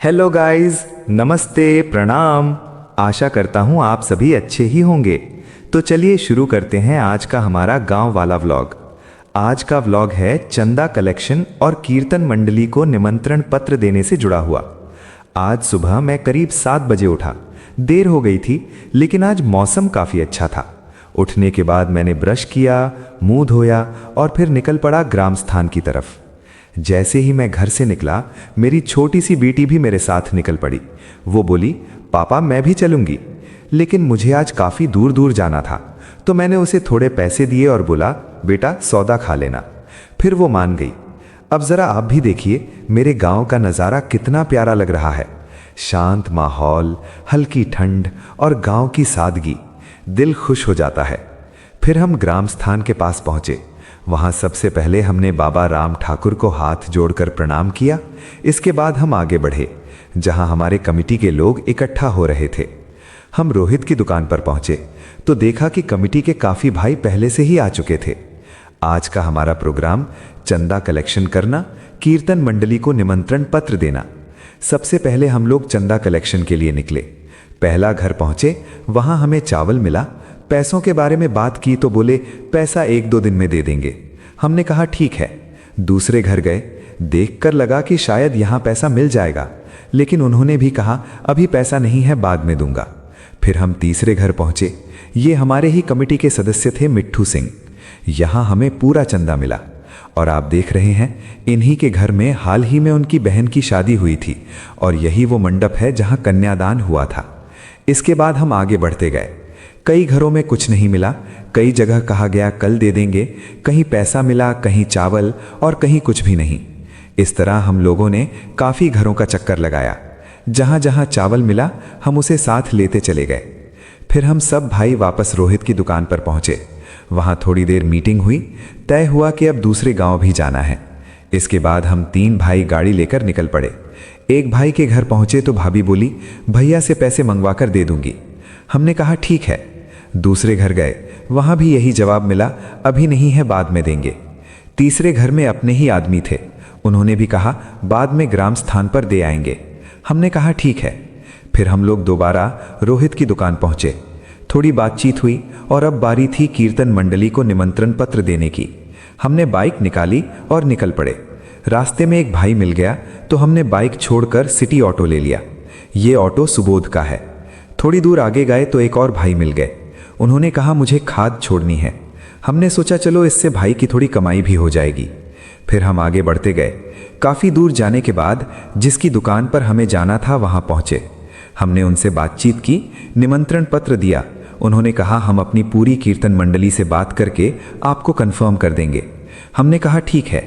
Hello guys, नमस्ते, प्रणाम। आशा करता हूँ आप सभी अच्छे ही होंगे। तो चलिए शुरू करते हैं आज का हमारा गांव वाला व्लॉग। आज का व्लॉग है चंदा कलेक्शन और कीर्तन मंडली को निमंत्रण पत्र देने से जुड़ा हुआ। आज सुबह मैं करीब 7 बजे उठा। देर हो गई थी, लेकिन आज मौसम काफ़ी अच्छा था। उठने के बाद मैंने ब्रश किया, मुंह धोया और फिर निकल पड़ा ग्राम स्थान की तरफ। जैसे ही मैं घर से निकला, मेरी छोटी सी बेटी भी मेरे साथ निकल पड़ी। वो बोली, पापा मैं भी चलूंगी। लेकिन मुझे आज काफ़ी दूर दूर जाना था, तो मैंने उसे थोड़े पैसे दिए और बोला, बेटा सौदा खा लेना। फिर वो मान गई। अब ज़रा आप भी देखिए मेरे गांव का नज़ारा कितना प्यारा लग रहा है। शांत माहौल, हल्की ठंड और गांव की सादगी, दिल खुश हो जाता है। फिर हम ग्राम स्थान के पास पहुंचे। वहां सबसे पहले हमने बाबा राम ठाकुर को हाथ जोड़कर प्रणाम किया। इसके बाद हम आगे बढ़े, जहां हमारे कमेटी के लोग इकट्ठा हो रहे थे। हम रोहित की दुकान पर पहुंचे तो देखा कि कमेटी के काफ़ी भाई पहले से ही आ चुके थे। आज का हमारा प्रोग्राम चंदा कलेक्शन करना, कीर्तन मंडली को निमंत्रण पत्र देना। सबसे पहले हम लोग चंदा कलेक्शन के लिए निकले। पहला घर पहुंचे, वहां हमें चावल मिला। पैसों के बारे में बात की तो बोले पैसा 1-2 दिन में दे देंगे। हमने कहा ठीक है। दूसरे घर गए, देखकर लगा कि शायद यहाँ पैसा मिल जाएगा, लेकिन उन्होंने भी कहा अभी पैसा नहीं है, बाद में दूंगा। फिर हम तीसरे घर पहुंचे। ये हमारे ही कमेटी के सदस्य थे मिट्ठू सिंह। यहाँ हमें पूरा चंदा मिला और आप देख रहे हैं इन्हीं के घर में हाल ही में उनकी बहन की शादी हुई थी और यही वो मंडप है जहाँ कन्यादान हुआ था। इसके बाद हम आगे बढ़ते गए। कई घरों में कुछ नहीं मिला, कई जगह कहा गया कल दे देंगे, कहीं पैसा मिला, कहीं चावल और कहीं कुछ भी नहीं। इस तरह हम लोगों ने काफ़ी घरों का चक्कर लगाया। जहाँ जहाँ चावल मिला हम उसे साथ लेते चले गए। फिर हम सब भाई वापस रोहित की दुकान पर पहुँचे। वहाँ थोड़ी देर मीटिंग हुई। तय हुआ कि अब दूसरे गांव भी जाना है। इसके बाद हम 3 भाई गाड़ी लेकर निकल पड़े। एक भाई के घर पहुँचे तो भाभी बोली, भैया से पैसे मंगवा कर दे दूंगी। हमने कहा ठीक है। दूसरे घर गए, वहाँ भी यही जवाब मिला, अभी नहीं है, बाद में देंगे। तीसरे घर में अपने ही आदमी थे। उन्होंने भी कहा बाद में ग्राम स्थान पर दे आएंगे। हमने कहा ठीक है। फिर हम लोग दोबारा रोहित की दुकान पहुँचे। थोड़ी बातचीत हुई और अब बारी थी कीर्तन मंडली को निमंत्रण पत्र देने की। हमने बाइक निकाली और निकल पड़े। रास्ते में एक भाई मिल गया तो हमने बाइक छोड़कर सिटी ऑटो ले लिया। ये ऑटो सुबोध का है। थोड़ी दूर आगे गए तो एक और भाई मिल गए। उन्होंने कहा मुझे खाद छोड़नी है। हमने सोचा चलो इससे भाई की थोड़ी कमाई भी हो जाएगी। फिर हम आगे बढ़ते गए। काफ़ी दूर जाने के बाद जिसकी दुकान पर हमें जाना था वहाँ पहुँचे। हमने उनसे बातचीत की, निमंत्रण पत्र दिया। उन्होंने कहा हम अपनी पूरी कीर्तन मंडली से बात करके आपको कंफर्म कर देंगे। हमने कहा ठीक है।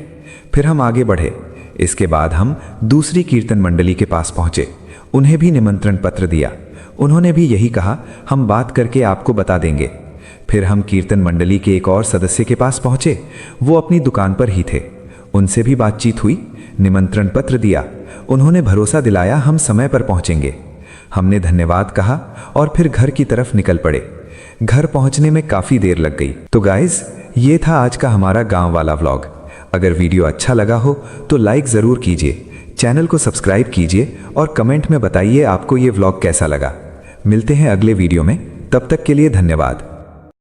फिर हम आगे बढ़े। इसके बाद हम दूसरी कीर्तन मंडली के पास पहुँचे। उन्हें भी निमंत्रण पत्र दिया। उन्होंने भी यही कहा हम बात करके आपको बता देंगे। फिर हम कीर्तन मंडली के एक और सदस्य के पास पहुँचे। वो अपनी दुकान पर ही थे। उनसे भी बातचीत हुई, निमंत्रण पत्र दिया। उन्होंने भरोसा दिलाया हम समय पर पहुँचेंगे। हमने धन्यवाद कहा और फिर घर की तरफ निकल पड़े। घर पहुँचने में काफ़ी देर लग गई। तो गाइज, ये था आज का हमारा गांव वाला व्लॉग। अगर वीडियो अच्छा लगा हो तो लाइक ज़रूर कीजिए, चैनल को सब्सक्राइब कीजिए और कमेंट में बताइए आपको ये व्लॉग कैसा लगा। मिलते हैं अगले वीडियो में, तब तक के लिए धन्यवाद।